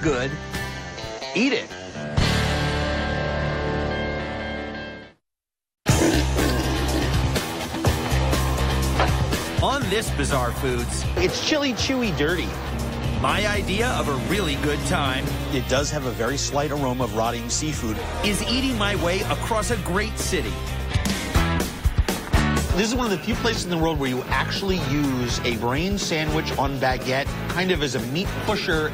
good, eat it. On this Bizarre Foods, It's chili, chewy, dirty. my idea of a really good time It does have a very slight aroma of rotting seafood. is eating my way across a great city. This is one of the few places in the world where you actually use a brain sandwich on baguette, kind of as a meat pusher.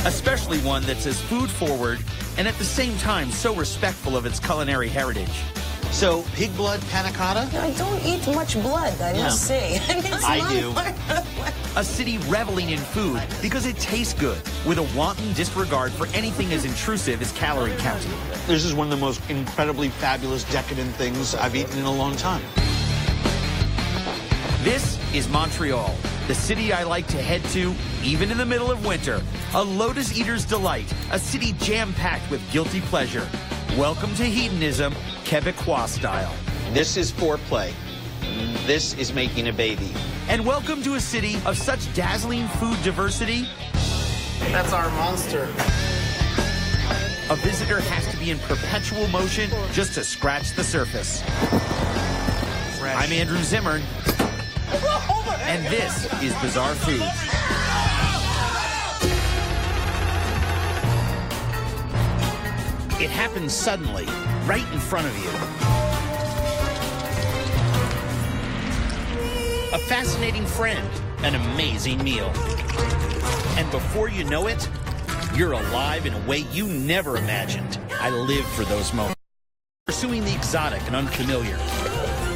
Especially one that's as food forward and at the same time so respectful of its culinary heritage. So, pig blood panna cotta? I don't eat much blood, I must say. I mean, it's I not do. part of what- A city reveling in food because it tastes good, with a wanton disregard for anything as intrusive as calorie counting. This is one of the most incredibly fabulous, decadent things I've eaten in a long time. This is Montreal, the city I like to head to, even in the middle of winter. A Lotus Eater's delight, a city jam-packed with guilty pleasure. Welcome to hedonism, Quebecois style. This is foreplay. This is making a baby. And welcome to a city of such dazzling food diversity, That's our monster. a visitor has to be in perpetual motion just to scratch the surface. I'm Andrew Zimmern, and this is Bizarre Foods. It happens suddenly, right in front of you. A fascinating friend, an amazing meal. And before you know it, you're alive in a way you never imagined. I live for those moments. Pursuing the exotic and unfamiliar,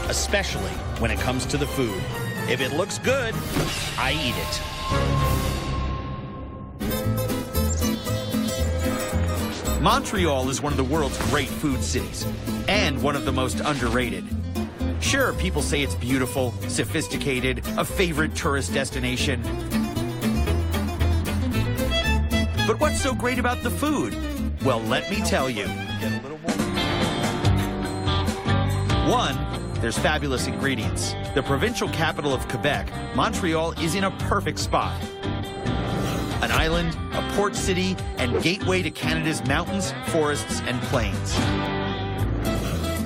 especially when it comes to the food. If it looks good, I eat it. Montreal is one of the world's great food cities, and one of the most underrated. Sure, people say it's beautiful, sophisticated, a favorite tourist destination. But what's so great about the food? Well, let me tell you. One, there's fabulous ingredients. The provincial capital of Quebec, Montreal is in a perfect spot. An island, a port city, and gateway to Canada's mountains, forests, and plains.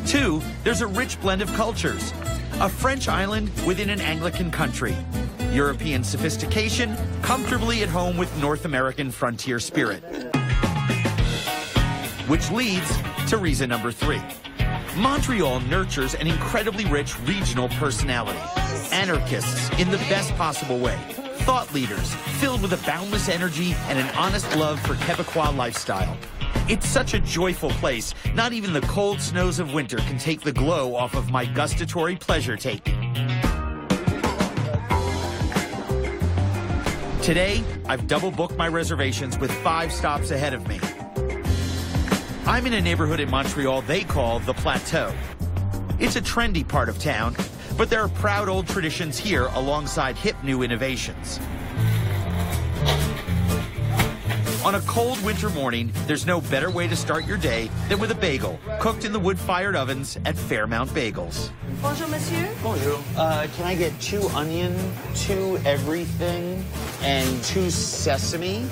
Two, there's a rich blend of cultures. A French island within an Anglican country. European sophistication, comfortably at home with North American frontier spirit. Which leads to reason number 3. Montreal nurtures an incredibly rich regional personality. Anarchists in the best possible way. Thought leaders filled with a boundless energy and an honest love for Quebecois lifestyle. It's such a joyful place, not even the cold snows of winter can take the glow off of my gustatory pleasure-taking. Today, I've double-booked my reservations with 5 stops ahead of me. I'm in a neighborhood in Montreal they call the Plateau. It's a trendy part of town, but there are proud old traditions here alongside hip new innovations. On a cold winter morning, there's no better way to start your day than with a bagel, cooked in the wood-fired ovens at Fairmount Bagels. Bonjour, monsieur. Bonjour. Can I get 2 onion, 2 everything, and 2 sesame?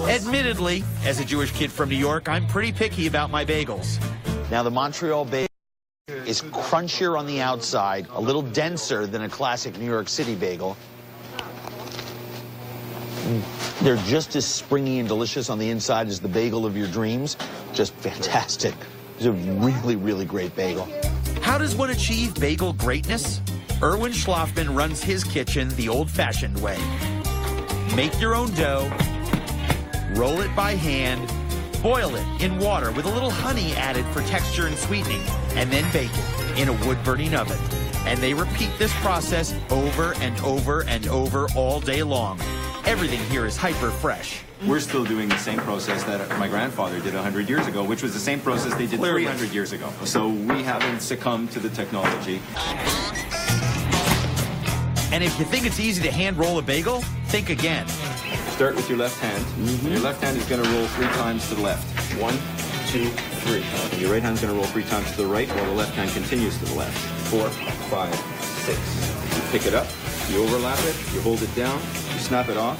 Admittedly, as a Jewish kid from New York, I'm pretty picky about my bagels. Now, the Montreal bagel is crunchier on the outside, a little denser than a classic New York City bagel. They're just as springy and delicious on the inside as the bagel of your dreams. Just fantastic. It's a really, really great bagel. How does one achieve bagel greatness? Erwin Schlafman runs his kitchen the old-fashioned way. Make your own dough, roll it by hand, boil it in water with a little honey added for texture and sweetening, and then bake it in a wood-burning oven. And they repeat this process over and over and over all day long. Everything here is hyper-fresh. We're still doing the same process that my grandfather did 100 years ago, which was the same process they did 300 years ago. So we haven't succumbed to the technology. And if you think it's easy to hand roll a bagel, think again. Start with your left hand. Your left hand is going to roll 3 times to the left. 1, 2, 3. And your right hand is going to roll 3 times to the right, while the left hand continues to the left. 4, 5, 6. You pick it up, you overlap it, you hold it down, you snap it off,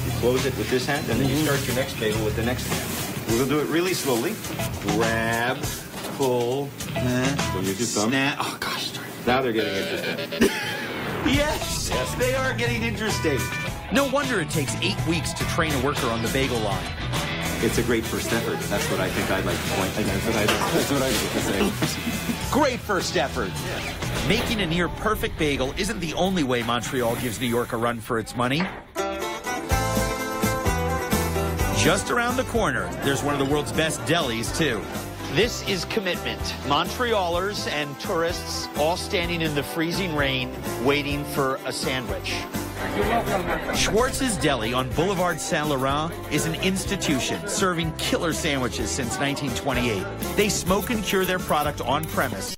you close it with this hand, and then you start your next bagel with the next hand. We'll do it really slowly. Grab, pull, so use your thumb. Snap. Oh, gosh. Now they're getting interesting. Yes, they are getting interesting. No wonder it takes 8 weeks to train a worker on the bagel line. It's a great first effort. That's what I think I'd like to point. That's what I like to say. Great first effort. Yeah. Making a near-perfect bagel isn't the only way Montreal gives New York a run for its money. Just around the corner, there's one of the world's best delis, too. This is commitment. Montrealers and tourists all standing in the freezing rain waiting for a sandwich. Schwartz's Deli on Boulevard Saint-Laurent is an institution serving killer sandwiches since 1928. They smoke and cure their product on premise.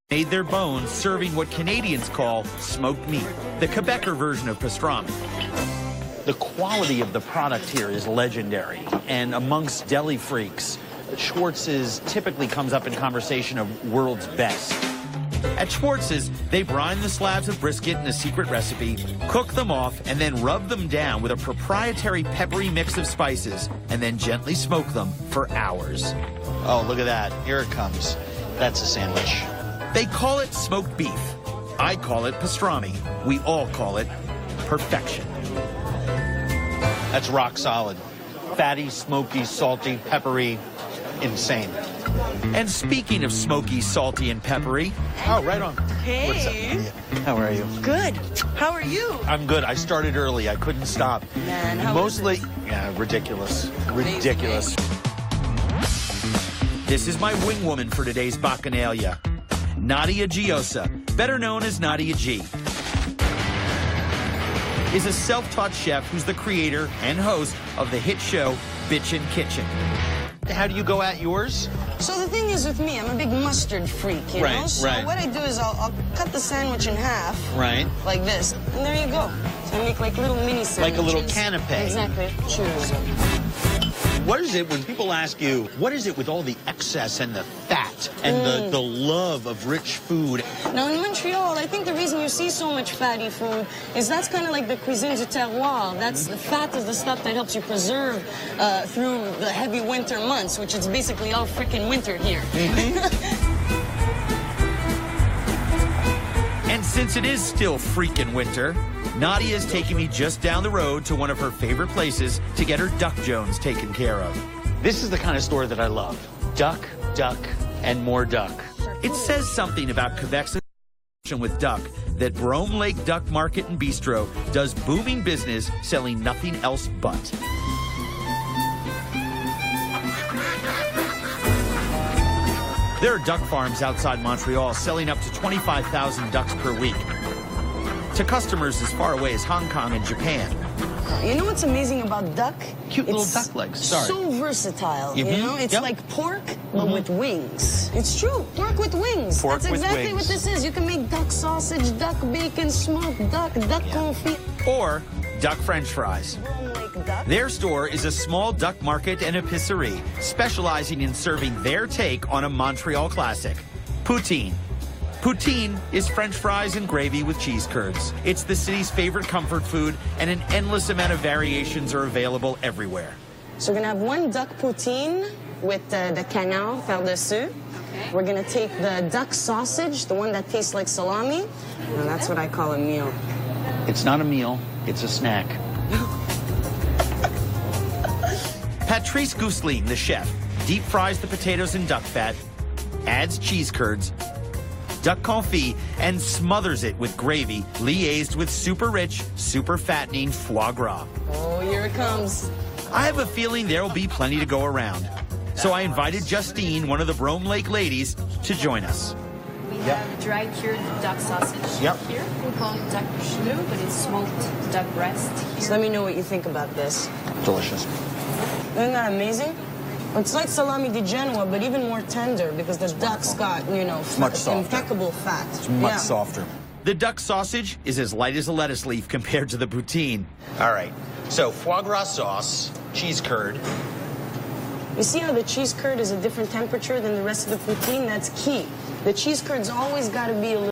Made their bones serving what Canadians call smoked meat, the Quebecer version of pastrami. The quality of the product here is legendary, and amongst deli freaks, Schwartz's typically comes up in conversation of world's best. At Schwartz's, they brine the slabs of brisket in a secret recipe, cook them off, and then rub them down with a proprietary peppery mix of spices, and then gently smoke them for hours. Oh, look at that. Here it comes. That's a sandwich. They call it smoked beef. I call it pastrami. We all call it perfection. That's rock solid. Fatty, smoky, salty, peppery, insane. And speaking of smoky, salty, and peppery... Oh, right on. Hey. What's up? How are you? Good. How are you? I'm good. I started early. I couldn't stop. Man, how Mostly, yeah, ridiculous. Ridiculous. This is my wing woman for today's Bacchanalia, Nadia Giosa, better known as Nadia G, is a self-taught chef who's the creator and host of the hit show Bitchin' Kitchen. How do you go at yours? So the thing is with me, I'm a big mustard freak, you know? So what I do is I'll cut the sandwich in half. Right. Like this. And there you go. So I make like little mini sandwiches. Like a little canapé. Exactly. Cheers. What is it when people ask you, what is it with all the excess and the fat and the love of rich food? Now in Montreal, I think the reason you see so much fatty food is that's kind of like the cuisine du terroir. That's the fat is the stuff that helps you preserve through the heavy winter months, which is basically all freaking winter here. And since it is still freaking winter, Nadia is taking me just down the road to one of her favorite places to get her Duck Jones taken care of. This is the kind of store that I love. Duck, duck, and more duck. It says something about Quebec's obsession with duck that Brome Lake Duck Market and Bistro does booming business selling nothing else but. There are duck farms outside Montreal selling up to 25,000 ducks per week to customers as far away as Hong Kong and Japan. You know what's amazing about duck? Cute little duck legs. Sorry. So versatile, you know? It's like pork, but with wings. It's true, pork with wings. Pork That's with exactly wings. what this is. You can make duck sausage, duck bacon, smoked duck, duck confit. Or duck French fries. Duck. Their store is a small duck market and epicerie specializing in serving their take on a Montreal classic, poutine. Poutine is French fries and gravy with cheese curds. It's the city's favorite comfort food, and an endless amount of variations are available everywhere. So we're gonna have one duck poutine with the canard par-dessus. Okay. We're gonna take the duck sausage, the one that tastes like salami. Now that's what I call a meal. It's not a meal, it's a snack. Patrice Gousseline, the chef, deep fries the potatoes in duck fat, adds cheese curds, duck confit, and smothers it with gravy liaised with super rich, super fattening foie gras. Oh, here it comes. I have a feeling there'll be plenty to go around. So I invited Justine, one of the Brome Lake ladies, to join us. We have dry cured duck sausage here. We call it duck chelou, but it's smoked duck breast here. So let me know what you think about this. Delicious. Isn't that amazing? It's like salami di Genoa, but even more tender because the duck's got, you know, much softer. impeccable fat. It's much softer. The duck sausage is as light as a lettuce leaf compared to the poutine. All right. So foie gras sauce, cheese curd. You see how the cheese curd is a different temperature than the rest of the poutine? That's key. The cheese curd's always got to be a little